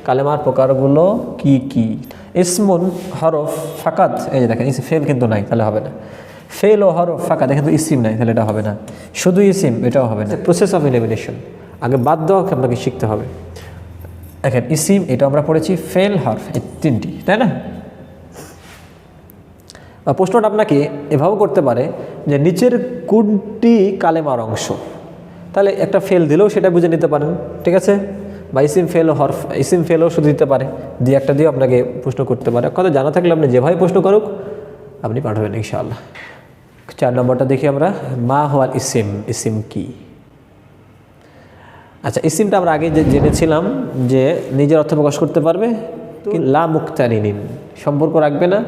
কালেমার প্রকারগুলো কি কি? ইসমুন হরফ ফাকাত, এই যে দেখেন ফেল কিন্তু নাই, তাহলে হবে না। ফেল ও হরফ ফাকাত, দেখেন তো ইসিম নাই, তাহলে এটা হবে না। শুধু ইসিম, এটাও হবে না। প্রসেস অফ এলিমিনেশন, আগে বাদ দেওয়াকে আপনাকে শিখতে হবে। দেখেন ইসিম, এটা আমরা পড়েছি, ফেল হরফ, এই তিনটি, তাই না? প্রশ্নটা আপনাকে এভাবেও করতে পারে যে নিচের কোনটি কালেমার অংশ, তাহলে একটা ফেল দিলেও সেটা বুঝে নিতে পারেন, ঠিক আছে? বা ইসিম ফেল ও হরফ, ইসিম ফেলও শুধু দিতে পারে, দিয়ে একটা দিয়ে আপনাকে প্রশ্ন করতে পারে। কথা জানা থাকলে আপনি যেভাবে প্রশ্ন করুক আপনি পাঠাবেন ইনশাআল্লাহ। 4 নম্বরটা দেখি আমরা, মা হওয়াল ইসিম, ইসিম কি? আচ্ছা, ইসিমটা আমরা আগে জেনেছিলাম যে নিজের অর্থ প্রকাশ করতে পারবে, লা মুক্তারিনিন, সম্পর্ক রাখবে না,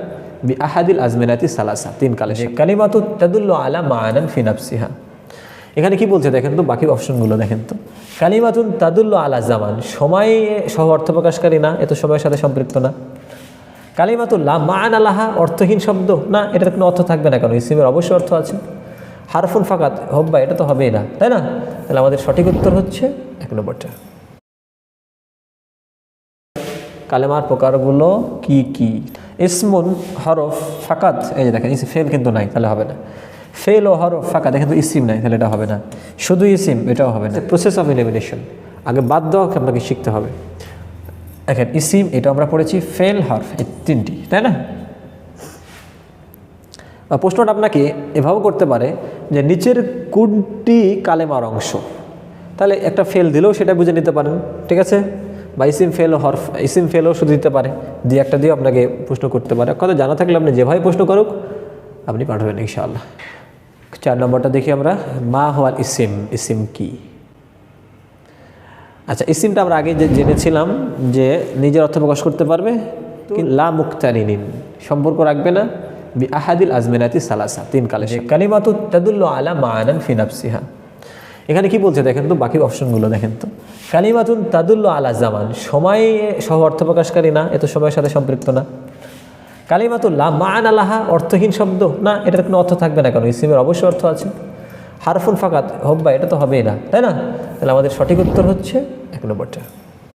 বি আহাদিল আজমিনাতি সালাসা, 3 কালে। কালিমাতু তাদুল্লু আলা মাআনান ফি নাফসিহা, এখানে কি বলছে দেখেন তো, বাকি অপশনগুলো দেখেন তো। কালিমাতুন তাদুল্লু আলা জামান, সময় সহ অর্থ প্রকাশকারী না, এত সময়ের সাথে সম্পৃক্ত না। কালিমাতুল লা মাআনা লাহা, অর্থহীন শব্দ না, এটার কোনো অর্থ থাকবে না, কারণ ইসিমের অবশ্যই অর্থ আছে। হারফুন ফাকাত, হব্বা, এটা তো হবেই না, তাই না? তাহলে আমাদের সঠিক উত্তর হচ্ছে 1 নম্বরটা। কালেমার প্রকারগুলো কি কি? ইসমুন হরফ ফাকাত, এই যে দেখেন ফেল কিন্তু নাই, তাহলে হবে না। ফেল ও হরফ ফাঁকা, দেখেন তো ইসিম নাই, তাহলে এটা হবে না। শুধু ইসিম, এটাও হবে না। প্রসেস অফ এলিমিনেশন, আগে বাদ দেওয়াকে আপনাকে শিখতে হবে। দেখেন ইসিম, এটা আমরা পড়েছি, ফেল হরফ, এই তিনটি, তাই না? প্রশ্নটা আপনাকে এভাবেও করতে পারে যে নিচের কোনটি কালেমার অংশ, তাহলে একটা ফেল দিলেও সেটা বুঝে নিতে পারেন, ঠিক আছে? বা ইসিম ফেল ও হরফ, ইসিম ফেলও শুধু দিতে পারে, দিয়ে একটা দিয়ে আপনাকে প্রশ্ন করতে পারে। কথা জানা থাকলে আপনি যেভাবে প্রশ্ন করুক আপনি পাঠাবেন ইনশাআল্লাহ। 4 নম্বরটা দেখি আমরা, মা হওয়াল ইসিম, ইসিম কি? আচ্ছা, ইসিমটা আমরা আগে জেনেছিলাম যে নিজের অর্থ প্রকাশ করতে পারবে, লা মুক্তারিনিন, সম্পর্ক রাখবে না, বি আহাদিল আজমিনাতি সালাসা, 3 কালে। কালিমাতু তাদুল্লু আলা মাআনান ফি নাফসিহা, এখানে কি বলছে দেখেন তো, বাকি অপশনগুলো দেখেন তো। কালিমাতুন তাদুল্লু আলা জামান, সময় সহ অর্থ প্রকাশকারী না, এত সময়ের সাথে সম্পৃক্ত না। কালিমাতুল লা মাআনা লাহা, অর্থহীন শব্দ না, এটার কোনো অর্থ থাকবে না, কারণ ইসিমের অবশ্যই অর্থ আছে। হারফুন ফাকাত, হব্বা, এটা তো হবেই না, তাই না? তাহলে আমাদের সঠিক উত্তর হচ্ছে 1 নম্বরটা।